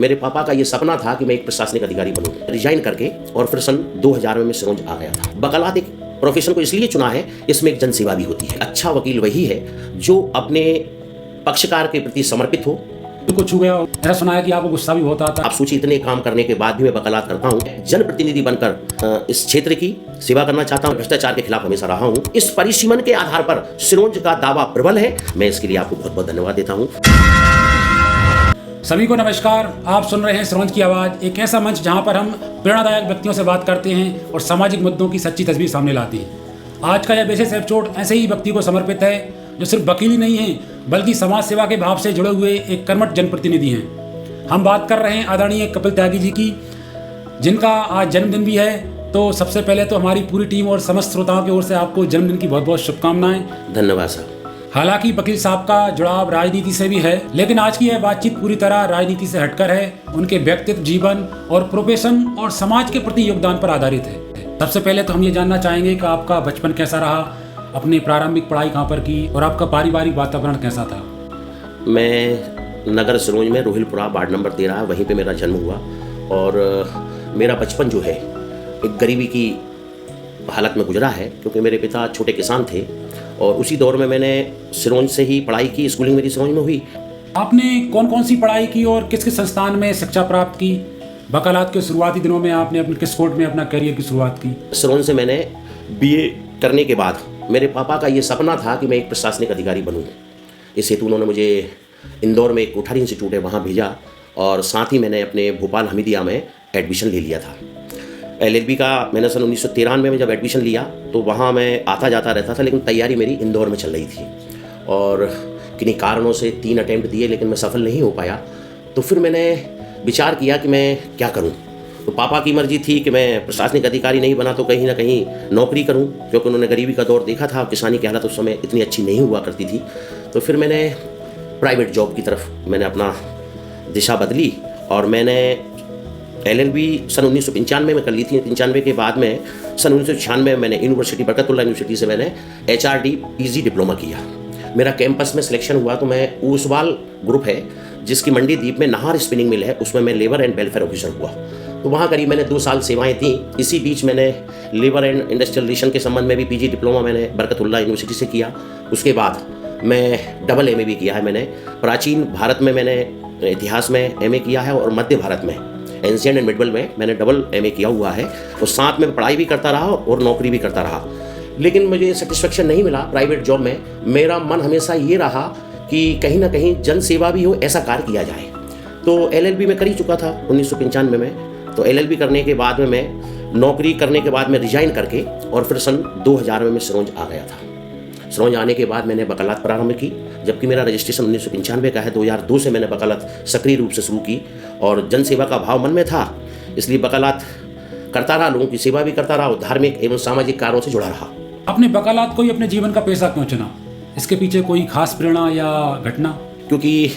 मेरे पापा का ये सपना था कि मैं एक प्रशासनिक अधिकारी बनूं। रिजाइन करके और फिर सन 2000 में मैं सिरोंज आ गया था। वकालत एक प्रोफेशन को इसलिए चुना है, इसमें एक जनसेवा भी होती है। अच्छा वकील वही है जो अपने पक्षकार के प्रति समर्पित हो। को छू गया। ऐसा सुना है कि आपको गुस्सा भी बहुत आता है। आप सोचिए, इतने काम करने के बाद भी मैं वकालत करता हूँ। जनप्रतिनिधि बनकर इस क्षेत्र की सेवा करना चाहता हूँ। भ्रष्टाचार के खिलाफ हमेशा रहा हूँ। इस परिसीमन के आधार पर सिरोंज का दावा प्रबल है। मैं इसके लिए आपको बहुत बहुत धन्यवाद देता हूँ। सभी को नमस्कार। आप सुन रहे हैं सिरोंज की आवाज़, एक ऐसा मंच जहां पर हम प्रेरणादायक व्यक्तियों से बात करते हैं और सामाजिक मुद्दों की सच्ची तस्वीर सामने लाते हैं। आज का यह विशेष एपिसोड ऐसे ही व्यक्ति को समर्पित है जो सिर्फ वकील ही नहीं है बल्कि समाज सेवा के भाव से जुड़े हुए एक कर्मठ जनप्रतिनिधि हैं। हम बात कर रहे हैं आदरणीय कपिल त्यागी जी की, जिनका आज जन्मदिन भी है। तो सबसे पहले तो हमारी पूरी टीम और समस्त श्रोताओं की ओर से आपको जन्मदिन की बहुत बहुत शुभकामनाएं। धन्यवाद सर। हालांकि वकील साहब का जुड़ाव राजनीति से भी है, लेकिन आज की यह बातचीत पूरी तरह राजनीति से हटकर है। उनके व्यक्तित्व, जीवन और प्रोफेशन और समाज के प्रति योगदान पर आधारित है। सबसे पहले तो हम ये जानना चाहेंगे कि आपका बचपन कैसा रहा, अपनी प्रारंभिक पढ़ाई कहाँ पर की और आपका पारिवारिक वातावरण कैसा था। मैं नगर सिरोंज में रोहिलपुरा वार्ड नंबर 13, वहीं पे मेरा जन्म हुआ। और मेरा बचपन जो है एक गरीबी की हालत में गुजरा है, क्योंकि मेरे पिता छोटे किसान थे और उसी दौर में मैंने सिरोंज से ही पढ़ाई की। स्कूलिंग मेरी सिरोंज में हुई। आपने कौन कौन सी पढ़ाई की और किस किस संस्थान में शिक्षा प्राप्त की? वकालत के शुरुआती दिनों में आपने अपने किस कोर्ट में अपना करियर की शुरुआत की? सिरोंज से मैंने BA करने के बाद मेरे पापा का ये सपना था कि मैं एक प्रशासनिक अधिकारी बनूँ। इस हेतु उन्होंने मुझे इंदौर में एक कोठारी इंस्टीट्यूट है वहाँ भेजा और साथ ही मैंने अपने भोपाल हमीदिया में एडमिशन ले लिया था। LLB का मैंने सन 1993 में जब एडमिशन लिया तो वहाँ मैं आता जाता रहता था, लेकिन तैयारी मेरी इंदौर में चल रही थी और किन्हीं कारणों से 3 अटेम्प्ट दिए लेकिन मैं सफल नहीं हो पाया। तो फिर मैंने विचार किया कि मैं क्या करूँ। तो पापा की मर्जी थी कि मैं प्रशासनिक अधिकारी नहीं बना तो कहीं ना कहीं नौकरी करूँ, क्योंकि उन्होंने गरीबी का दौर देखा था। किसानी की हालत उस समय इतनी अच्छी नहीं हुआ करती थी। तो फिर मैंने प्राइवेट जॉब की तरफ मैंने अपना दिशा बदली और मैंने LLB सन 1995 में कर ली थी। 95 के बाद में सन 1996 में मैंने यूनिवर्सिटी बरकतुल्लाह यूनिवर्सिटी से मैंने HRD PG डिप्लोमा किया। मेरा कैंपस में सिलेक्शन हुआ तो मैं ऊसवाल ग्रुप है जिसकी मंडी द्वीप में नाहर स्पिनिंग मिल है, उसमें मैं लेबर एंड वेलफेयर ऑफिसर हुआ। तो वहाँ करीब मैंने 2 साल सेवाएं दी। इसी बीच मैंने लेबर एंड इंडस्ट्रियल रिलेशन के संबंध में भी PG डिप्लोमा मैंने बरकतुल्लाह यूनिवर्सिटी से किया। उसके बाद मैं DA भी किया है। मैंने प्राचीन भारत में मैंने इतिहास में MA किया है और मध्य भारत में एंशिएंट एंड मिडल में मैंने MA किया हुआ है। और साथ में पढ़ाई भी करता रहा और नौकरी भी करता रहा, लेकिन मुझे सेटिस्फेक्शन नहीं मिला प्राइवेट जॉब में। मेरा मन हमेशा ये रहा कि कहीं ना कहीं जन सेवा भी हो, ऐसा कार्य किया जाए। तो LLB में कर ही चुका था 1995 में। तो LLB करने के बाद में मैं नौकरी करने के बाद में रिजाइन करके और फिर सन 2000 में मैं सिरोंज आ गया था। सिरोंज आने के बाद मैंने वकालत प्रारंभ की, जबकि मेरा रजिस्ट्रेशन 1995 का है। 2002 से मैंने वकालत सक्रिय रूप से शुरू की और जनसेवा का भाव मन में था, इसलिए वकालत करता रहा, लोगों की सेवा भी करता रहा और धार्मिक एवं सामाजिक कार्यों से जुड़ा रहा। आपने वकालत को ही अपने जीवन का पेशा क्यों चुना? इसके पीछे कोई खास प्रेरणा या घटना? क्योंकि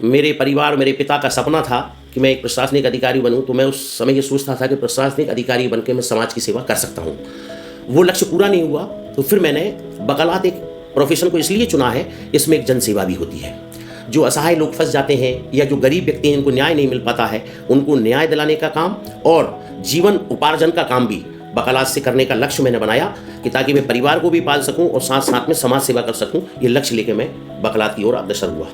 मेरे परिवार, मेरे पिता का सपना था कि मैं एक प्रशासनिक अधिकारी बनूं, तो मैं उस समय ये सोचता था कि प्रशासनिक अधिकारी बनकर मैं समाज की सेवा कर सकता हूं। वो लक्ष्य पूरा नहीं हुआ, तो फिर मैंने वकालत एक प्रोफेशन को इसलिए चुना है, इसमें एक जनसेवा भी होती है। जो असहाय लोग फंस जाते हैं या जो गरीब व्यक्ति हैं, इनको न्याय नहीं मिल पाता है, उनको न्याय दिलाने का काम और जीवन उपार्जन का काम भी वकालत से करने का लक्ष्य मैंने बनाया कि ताकि मैं परिवार को भी पाल सकूं और साथ साथ में समाज सेवा कर सकूं। ये लक्ष्य लेके मैं वकालत की ओर अग्रसर हुआ।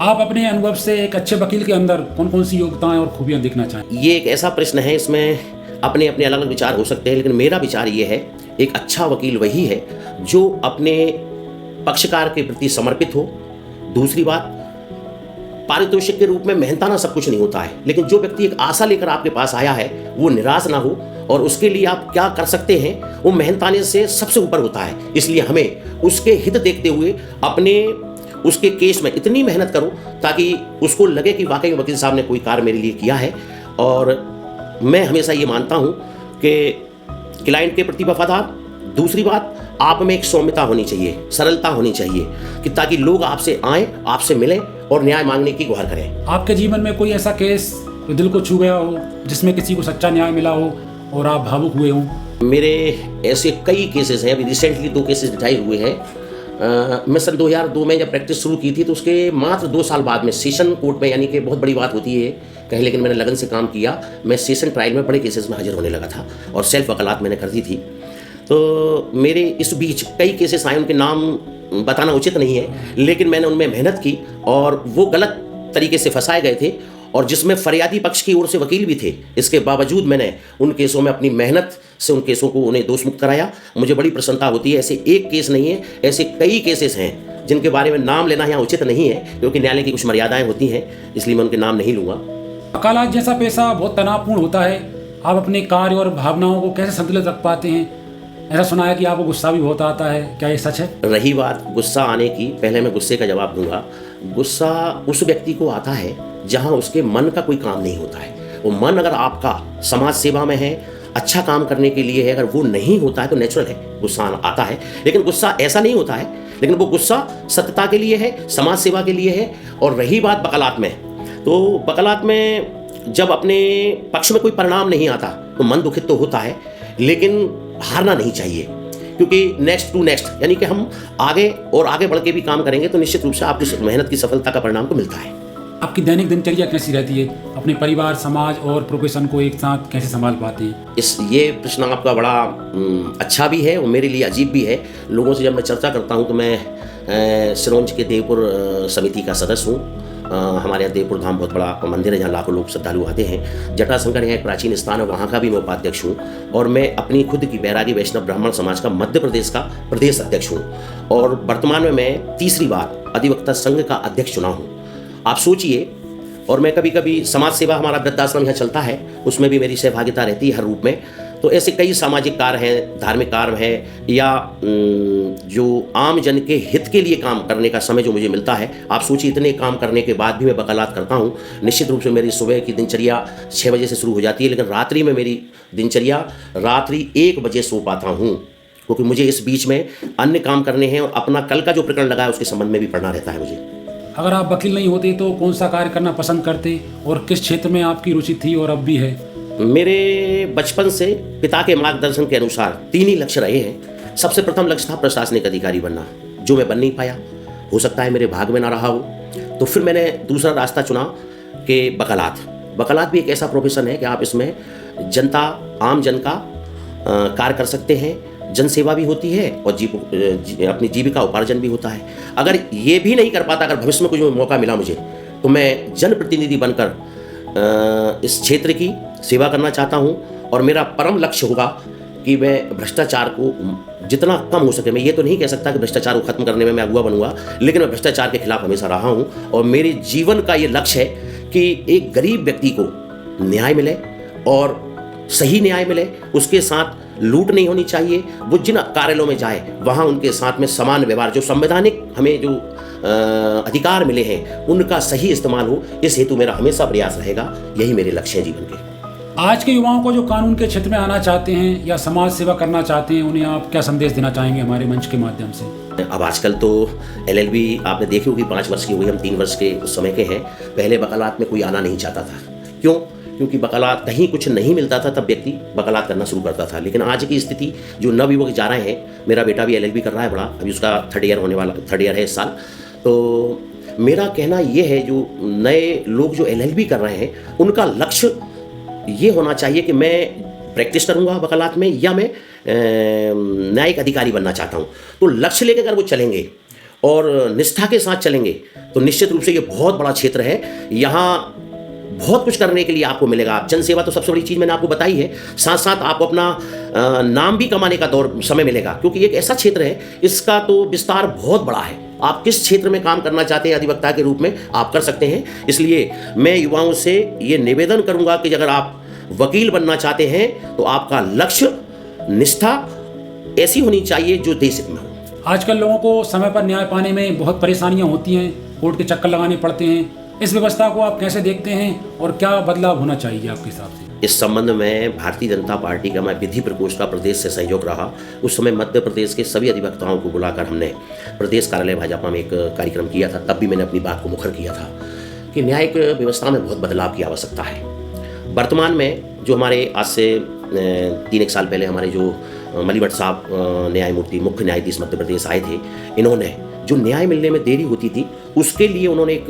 आप अपने अनुभव से एक अच्छे वकील के अंदर कौन कौन सी योग्यताएं और खूबियां देखना चाहें? ये एक ऐसा प्रश्न है, इसमें अपने अपने अलग अलग विचार हो सकते हैं, लेकिन मेरा विचार ये है, एक अच्छा वकील वही है जो अपने पक्षकार के प्रति समर्पित हो। दूसरी बात, पारितोषिक के रूप में मेहनताना सब कुछ नहीं होता है, लेकिन जो व्यक्ति एक आशा लेकर आपके पास आया है वो निराश ना हो और उसके लिए आप क्या कर सकते हैं वो मेहनताने से सबसे ऊपर होता है। इसलिए हमें उसके हित देखते हुए अपने उसके केस में इतनी मेहनत करो ताकि उसको लगे कि वाकई वकील साहब ने कोई कार्य मेरे लिए किया है। और मैं हमेशा ये मानता हूँ कि क्लाइंट के प्रति वफादार। दूसरी बात, आप में एक सौम्यता होनी चाहिए, सरलता होनी चाहिए कि ताकि लोग आपसे आएँ, आपसे मिलें और न्याय मांगने की गुहार करें। आपके जीवन में कोई ऐसा केस जो दिल को छू गया हो, जिसमें किसी को सच्चा न्याय मिला हो और आप भावुक हुए हों? मेरे ऐसे कई केसेस हैं। अभी रिसेंटली 2 केसेस डिसाइड हुए हैं। मैं सन 2002 में जब प्रैक्टिस शुरू की थी तो उसके मात्र 2 साल बाद में सेशन कोर्ट में, यानी कि बहुत बड़ी बात होती है कहीं, लेकिन मैंने लगन से काम किया, मैं सेशन ट्रायल में बड़े केसेस में हाजिर होने लगा था और सेल्फ वकालत मैंने कर दी थी। तो मेरे इस बीच कई केसेस आए, उनके नाम बताना उचित नहीं है, लेकिन मैंने उनमें मेहनत की और वो गलत तरीके से फंसाए गए थे और जिसमें फरियादी पक्ष की ओर से वकील भी थे। इसके बावजूद मैंने उन केसों में अपनी मेहनत से उन केसों को उन्हें दोष मुक्त कराया। मुझे बड़ी प्रसन्नता होती है। ऐसे एक केस नहीं है, ऐसे कई केसेस हैं जिनके बारे में नाम लेना यहाँ उचित नहीं है, क्योंकि न्यायालय की कुछ मर्यादाएं होती हैं, इसलिए मैं उनके नाम नहीं लूँगा। वकालत जैसा पेशा बहुत तनावपूर्ण होता है। आप अपने कार्य और भावनाओं को कैसे संतुलित रख पाते हैं? ऐसा सुना है कि आपको गुस्सा भी बहुत आता है, क्या ये सच है? रही बात गुस्सा आने की, पहले मैं गुस्से का जवाब दूंगा। गुस्सा उस व्यक्ति को आता है जहां उसके मन का कोई काम नहीं होता है। वो मन अगर आपका समाज सेवा में है, अच्छा काम करने के लिए है, अगर वो नहीं होता है तो नेचुरल है गुस्सा आता है। लेकिन गुस्सा ऐसा नहीं होता है, लेकिन वो गुस्सा सत्यता के लिए है, समाज सेवा के लिए है। और रही बात वकालत में, तो वकालत में जब अपने पक्ष में कोई परिणाम नहीं आता तो मन दुखित तो होता है, लेकिन हारना नहीं चाहिए, क्योंकि नेक्स्ट टू नेक्स्ट, यानी कि हम आगे और आगे बढ़ के भी काम करेंगे तो निश्चित रूप से आपकी मेहनत की सफलता का परिणाम तो मिलता है। आपकी दैनिक दिनचर्या कैसी रहती है? अपने परिवार, समाज और प्रोफेशन को एक साथ कैसे संभाल पाते हैं? ये प्रश्न आपका बड़ा अच्छा भी है और मेरे लिए अजीब भी है। लोगों से जब मैं चर्चा करता हूँ तो मैं सिरोंज के देवपुर समिति का सदस्य हूँ। हमारे यहाँ देवपुर धाम बहुत बड़ा मंदिर है जहाँ लाखों लोग श्रद्धालु आते हैं। जटाशंकर यहाँ एक प्राचीन स्थान है, वहाँ का भी मैं उपाध्यक्ष हूँ। और मैं अपनी खुद की बैरागी वैष्णव ब्राह्मण समाज का मध्य प्रदेश का प्रदेश अध्यक्ष हूँ। और वर्तमान में मैं तीसरी बार अधिवक्ता संघ का अध्यक्ष चुना हूँ। आप सोचिए। और मैं कभी कभी समाज सेवा, हमारा वृद्धाश्रम यहाँ चलता है, उसमें भी मेरी सहभागिता रहती है हर रूप में। तो ऐसे कई सामाजिक कार्य हैं, धार्मिक कार्य हैं, या जो आम जन के हित के लिए काम करने का समय जो मुझे मिलता है। आप सोचिए, इतने काम करने के बाद भी मैं वकालत करता हूँ। निश्चित रूप से मेरी सुबह की दिनचर्या 6 बजे से शुरू हो जाती है, लेकिन रात्रि में मेरी दिनचर्या रात्रि 1 बजे सो पाता हूँ, क्योंकि मुझे इस बीच में अन्य काम करने हैं और अपना कल का जो प्रकरण लगा है उसके संबंध में भी पढ़ना रहता है मुझे। अगर आप वकील नहीं होते तो कौन सा कार्य करना पसंद करते और किस क्षेत्र में आपकी रुचि थी और अब भी है? मेरे बचपन से पिता के मार्गदर्शन के अनुसार 3 ही लक्ष्य रहे हैं। सबसे प्रथम लक्ष्य था प्रशासनिक अधिकारी बनना, जो मैं बन नहीं पाया। हो सकता है मेरे भाग में ना रहा हो। तो फिर मैंने दूसरा रास्ता चुना कि वकालत। वकालत भी एक ऐसा प्रोफेशन है कि आप इसमें जनता, आम जन का कार्य कर सकते हैं, जनसेवा भी होती है और अपनी जीविका उपार्जन भी होता है। अगर ये भी नहीं कर पाता, अगर भविष्य में कुछ मौका मिला मुझे, तो मैं जनप्रतिनिधि बनकर इस क्षेत्र की सेवा करना चाहता हूँ। और मेरा परम लक्ष्य होगा कि मैं भ्रष्टाचार को जितना कम हो सके, मैं ये तो नहीं कह सकता कि भ्रष्टाचार को खत्म करने में मैं अगुआ बनूंगा, लेकिन मैं भ्रष्टाचार के खिलाफ हमेशा रहा हूँ। और मेरे जीवन का ये लक्ष्य है कि एक गरीब व्यक्ति को न्याय मिले और सही न्याय मिले, उसके साथ लूट नहीं होनी चाहिए। वो जिन कार्यालयों में जाए वहाँ उनके साथ में समान व्यवहार, जो संवैधानिक हमें जो अधिकार मिले हैं उनका सही इस्तेमाल हो। इस हेतु मेरा हमेशा प्रयास रहेगा। यही मेरे लक्ष्य हैं जीवन के। आज के युवाओं को जो कानून के क्षेत्र में आना चाहते हैं या समाज सेवा करना चाहते हैं, उन्हें आप क्या संदेश देना चाहेंगे हमारे मंच के माध्यम से? अब आजकल तो LLB आपने देखी होगी 5 वर्ष की हुई, हम 3 वर्ष के उस समय के हैं। पहले वकालत में कोई आना नहीं चाहता था। क्यों? क्योंकि वकालत कहीं कुछ नहीं मिलता था, तब व्यक्ति वकालत करना शुरू करता था। लेकिन आज की स्थिति, जो नवयुवक जा रहे हैं, मेरा बेटा भी LLB कर रहा है बड़ा, अभी उसका 3rd ईयर होने वाला, 3rd ईयर है इस साल। तो मेरा कहना ये है, जो नए लोग जो LLB कर रहे हैं उनका लक्ष्य ये होना चाहिए कि मैं प्रैक्टिस करूँगा वकालत में या मैं न्यायिक अधिकारी बनना चाहता हूँ। तो लक्ष्य लेकर अगर वो चलेंगे और निष्ठा के साथ चलेंगे तो निश्चित रूप से ये बहुत बड़ा क्षेत्र है। यहाँ बहुत कुछ करने के लिए आपको मिलेगा। आप जनसेवा तो सबसे बड़ी चीज़ मैंने आपको बताई है, साथ साथ आपको अपना नाम भी कमाने का समय मिलेगा, क्योंकि एक ऐसा क्षेत्र है, इसका तो विस्तार बहुत बड़ा है। आप किस क्षेत्र में काम करना चाहते हैं अधिवक्ता के रूप में, आप कर सकते हैं। इसलिए मैं युवाओं से ये निवेदन करूंगा कि अगर आप वकील बनना चाहते हैं तो आपका लक्ष्य, निष्ठा ऐसी होनी चाहिए जो देश हित में हो। आजकल लोगों को समय पर न्याय पाने में बहुत परेशानियां होती हैं, कोर्ट के चक्कर लगाने पड़ते हैं। इस व्यवस्था को आप कैसे देखते हैं और क्या बदलाव होना चाहिए आपके हिसाब से? इस संबंध में भारतीय जनता पार्टी का, मैं विधि प्रकोष्ठ का प्रदेश से सहयोग रहा। उस समय मध्य प्रदेश के सभी अधिवक्ताओं को बुलाकर हमने प्रदेश कार्यालय भाजपा में एक कार्यक्रम किया था। तब भी मैंने अपनी बात को मुखर किया था कि न्यायिक व्यवस्था में बहुत बदलाव की आवश्यकता है। वर्तमान में जो हमारे आज से 3-1 साल पहले हमारे जो मली भट्ट साहब न्यायमूर्ति मुख्य न्यायाधीश मध्य प्रदेश आए थे, इन्होंने जो न्याय मिलने में देरी होती थी उसके लिए उन्होंने एक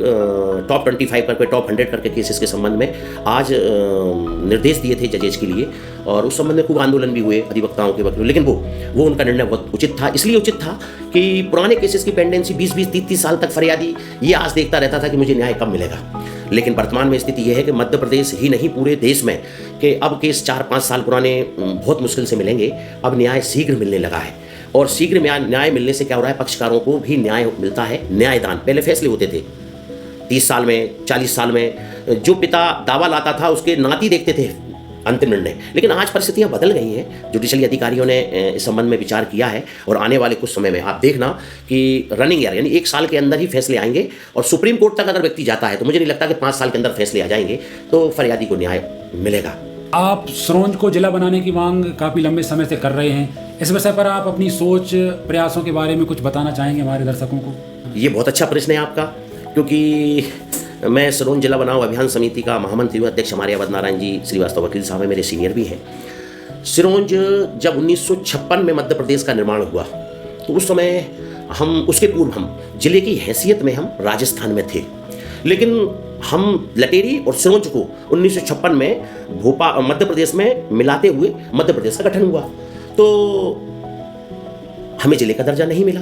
टॉप 25 करके टॉप 100 करके केसेस के संबंध में आज निर्देश दिए थे जजेस के लिए, और उस संबंध में खूब आंदोलन भी हुए अधिवक्ताओं के वकीलों, लेकिन वो उनका निर्णय बहुत उचित था। इसलिए उचित था कि पुराने केसेस की पेंडेंसी 20-20, 30-30 साल तक फरियादी ये आस देखता रहता था कि मुझे न्याय कब मिलेगा। लेकिन वर्तमान में स्थिति यह है कि मध्य प्रदेश ही नहीं पूरे देश में कि अब केस 4-5 साल पुराने बहुत मुश्किल से मिलेंगे, अब न्याय शीघ्र मिलने लगा है। और शीघ्र न्याय मिलने से क्या हो रहा है, पक्षकारों को भी न्याय मिलता है। न्यायदान पहले फैसले होते थे 30 साल में, 40 साल में, जो पिता दावा लाता था उसके नाती देखते थे अंतिम निर्णय। लेकिन आज परिस्थितियां बदल गई हैं, जुडिशली अधिकारियों ने इस संबंध में विचार किया है, और आने वाले कुछ समय में आप देखना कि रनिंग ईयर यानी 1 साल के अंदर ही फैसले आएंगे। और सुप्रीम कोर्ट तक अगर व्यक्ति जाता है तो मुझे नहीं लगता कि 5 साल के अंदर फैसले आ जाएंगे, तो फरियादी को न्याय मिलेगा। आप सिरोंज को जिला बनाने की मांग काफ़ी लंबे समय से कर रहे हैं, इस विषय पर आप अपनी सोच प्रयासों के बारे में कुछ बताना चाहेंगे हमारे दर्शकों को? ये बहुत अच्छा प्रश्न है आपका, क्योंकि मैं सिरोंज जिला बनाओ अभियान समिति का महामंत्री हूँ। अध्यक्ष हमारे अवध नारायण जी श्रीवास्तव वकील साहब हैं, मेरे सीनियर भी हैं। सिरोंज जब 1956 में मध्य प्रदेश का निर्माण हुआ तो उस समय उसके पूर्व हम जिले की हैसियत में हम राजस्थान में थे, लेकिन हम लटेरी और सिरोंज को 1956 में मध्य प्रदेश में मिलाते हुए मध्य प्रदेश का गठन हुआ, तो हमें जिले का दर्जा नहीं मिला।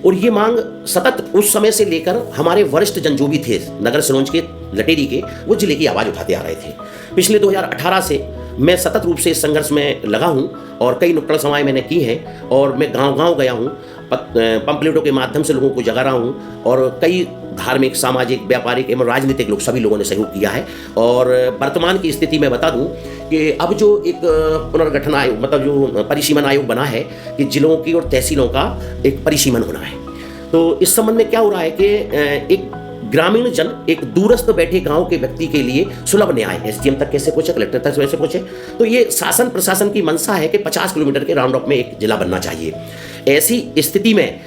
और ये मांग सतत उस समय से लेकर हमारे वरिष्ठ जन जो भी थे नगर सिरोंज के, लटेरी के, वो जिले की आवाज़ उठाते आ रहे थे। पिछले 2018 से मैं सतत रूप से इस संघर्ष में लगा हूँ और कई नुक्कड़ सभाएं मैंने की हैं, और मैं गांव-गांव गया हूँ, पंपलेटों के माध्यम से लोगों को जगा रहा हूँ, और कई धार्मिक, सामाजिक, व्यापारिक एवं राजनीतिक लोग सभी लोगों ने सहयोग किया है। और वर्तमान की स्थिति में बता दूं कि अब जो एक पुनर्गठन आयोग, मतलब जो परिसीमन आयोग बना है कि जिलों की और तहसीलों का एक परिसीमन होना है, तो इस संबंध में क्या हो रहा है कि एक ग्रामीण जन एक दूरस्थ बैठे गांव के व्यक्ति के लिए सुलभ न्याय एसडीएम तक कैसे पहुंचे, कलेक्टर तक कैसे पहुंचे, तो ये शासन प्रशासन की मंशा है कि 50 किलोमीटर के राउंड ऑफ में एक जिला बनना चाहिए। ऐसी स्थिति में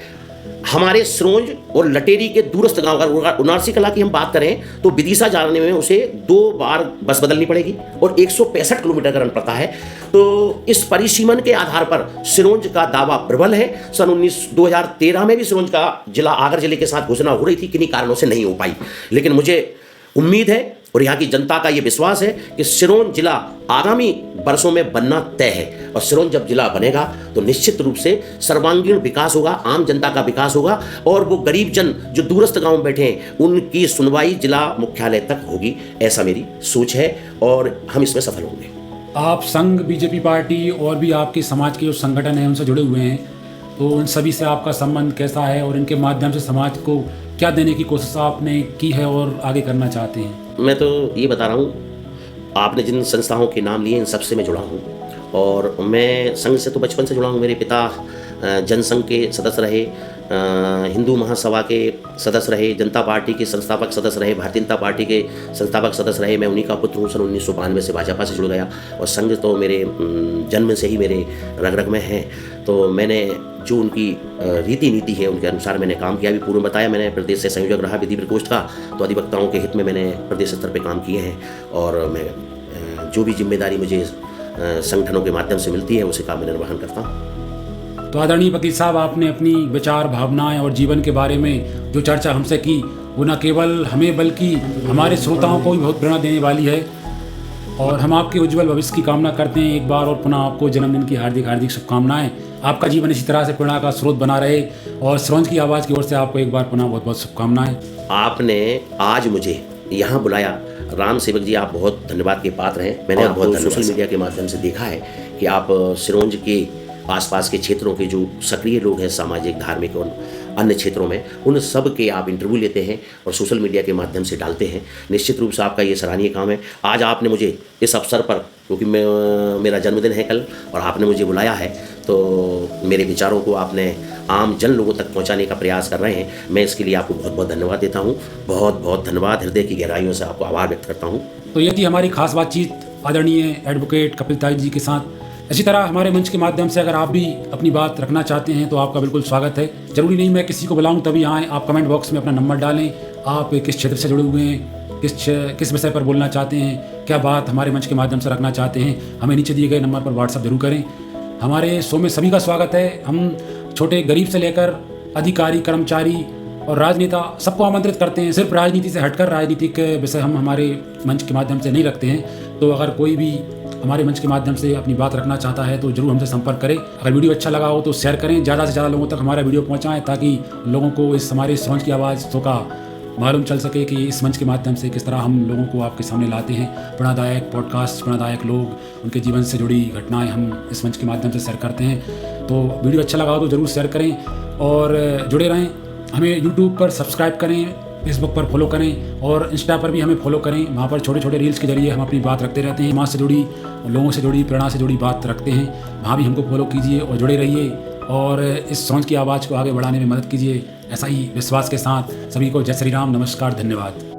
हमारे सिरोंज और लटेरी के दूरस्थ गांव, अगर उनारसी कला की हम बात करें तो विदिशा जाने में उसे 2 बार बस बदलनी पड़ेगी और 165 किलोमीटर का रन पड़ता है। तो इस परिसीमन के आधार पर सिरोंज का दावा प्रबल है। सन 2013 में भी सिरोंज का जिला आगर जिले के साथ घोषणा हो रही थी, किन्हीं कारणों से नहीं हो पाई, लेकिन मुझे उम्मीद है और यहाँ की जनता का ये विश्वास है कि सिरोंज जिला आगामी वर्षों में बनना तय है। और सिरोंज जब जिला बनेगा तो निश्चित रूप से सर्वांगीण विकास होगा, आम जनता का विकास होगा, और वो गरीब जन जो दूरस्थ गांव में बैठे हैं उनकी सुनवाई जिला मुख्यालय तक होगी, ऐसा मेरी सोच है, और हम इसमें सफल होंगे। आप संघ, बीजेपी पार्टी और भी आपके समाज के जो संगठन हैं उनसे जुड़े हुए हैं, तो उन सभी से आपका संबंध कैसा है और इनके माध्यम से समाज को क्या देने की कोशिश आपने की है और आगे करना चाहते हैं? मैं तो ये बता रहा हूँ, आपने जिन संस्थाओं के नाम लिए इन सबसे मैं जुड़ा हूँ, और मैं संघ से तो बचपन से जुड़ा हूँ। मेरे पिता जनसंघ के सदस्य रहे, हिंदू महासभा के सदस्य रहे, जनता पार्टी के संस्थापक सदस्य रहे, भारतीय जनता पार्टी के संस्थापक सदस्य रहे। मैं उन्हीं का पुत्र हूँ। सन 1992 से भाजपा से जुड़ गया, और संघ तो मेरे जन्म से ही मेरे रग रग में है। तो मैंने जो उनकी रीति नीति है उनके अनुसार मैंने काम किया। भी पूर्व में बताया, मैंने प्रदेश से संयोजक रहा विधि प्रकोष्ठ का, तो अधिवक्ताओं के हित में मैंने प्रदेश स्तर पर काम किए हैं, और मैं जो भी जिम्मेदारी मुझे संगठनों के माध्यम से मिलती है उसे का मैं निर्वहन करता हूँ। तो आदरणीय वकील साहब, आपने अपनी विचार, भावनाएं और जीवन के बारे में जो चर्चा हमसे की वो न केवल हमें बल्कि हमारे श्रोताओं को भी बहुत प्रेरणा देने वाली है, और हम आपके उज्जवल भविष्य की कामना करते हैं। एक बार और पुनः आपको जन्मदिन की हार्दिक हार्दिक शुभकामनाएं। आपका जीवन इसी तरह से प्रेरणा का स्रोत बना रहे, और सिरोंज की आवाज़ की ओर से आपको एक बार पुनः बहुत बहुत शुभकामनाएं। आपने आज मुझे यहाँ बुलाया, राम सेवक जी, आप बहुत धन्यवाद के पात्र हैं। मैंने आपको सोशल मीडिया के माध्यम से देखा है कि आप सिरोंज के आसपास के क्षेत्रों के जो सक्रिय लोग हैं, सामाजिक, धार्मिक और अन्य क्षेत्रों में, उन सब के आप इंटरव्यू लेते हैं और सोशल मीडिया के माध्यम से डालते हैं। निश्चित रूप से आपका ये सराहनीय काम है। आज आपने मुझे इस अवसर पर, क्योंकि मेरा जन्मदिन है कल और आपने मुझे बुलाया है, तो मेरे विचारों को आपने आम जन लोगों तक पहुंचाने का प्रयास कर रहे हैं। मैं इसके लिए आपको बहुत बहुत धन्यवाद देता हूं। बहुत बहुत धन्यवाद, हृदय की गहराइयों से आपको आभार व्यक्त करता हूं। तो ये थी हमारी खास बातचीत आदरणीय एडवोकेट कपिल ताई जी के साथ। इसी तरह हमारे मंच के माध्यम से अगर आप भी अपनी बात रखना चाहते हैं तो आपका बिल्कुल स्वागत है। जरूरी नहीं मैं किसी को बुलाऊं तभी आएँ। आप कमेंट बॉक्स में अपना नंबर डालें, आप किस क्षेत्र से जुड़े हुए हैं, किस विषय पर बोलना चाहते हैं, क्या बात हमारे मंच के माध्यम से रखना चाहते हैं, हमें नीचे दिए गए नंबर पर व्हाट्सअप जरूर करें। हमारे शो में सभी का स्वागत है। हम छोटे गरीब से लेकर अधिकारी, कर्मचारी और राजनेता सबको आमंत्रित करते हैं। सिर्फ राजनीति से हटकर राजनीतिक विषय हम हमारे मंच के माध्यम से नहीं रखते हैं। तो अगर कोई भी हमारे मंच के माध्यम से अपनी बात रखना चाहता है तो ज़रूर हमसे संपर्क करें। अगर वीडियो अच्छा लगा हो तो शेयर करें, ज़्यादा से ज़्यादा लोगों तक हमारा वीडियो पहुँचाएँ, ताकि लोगों को इस हमारे श्रोंच की आवाज़ शो का मालूम चल सके कि इस मंच के माध्यम से किस तरह हम लोगों को आपके सामने लाते हैं। प्रेरणादायक पॉडकास्ट, प्रेरणादायक लोग, उनके जीवन से जुड़ी घटनाएं हम इस मंच के माध्यम से शेयर करते हैं। तो वीडियो अच्छा लगा हो तो ज़रूर शेयर करें और जुड़े रहें। हमें यूट्यूब पर सब्सक्राइब करें, फेसबुक पर फॉलो करें और इंस्टा पर भी हमें फॉलो करें। वहाँ पर छोटे छोटे रील्स के जरिए हम अपनी बात रखते रहते हैं। समाज से जुड़ी, लोगों से जुड़ी, प्रेरणा से जुड़ी बात रखते हैं। वहाँ भी हमको फॉलो कीजिए और जुड़े रहिए और इस श्रोंच की आवाज़ को आगे बढ़ाने में मदद कीजिए। ऐसा ही विश्वास के साथ सभी को जय श्री राम, नमस्कार, धन्यवाद।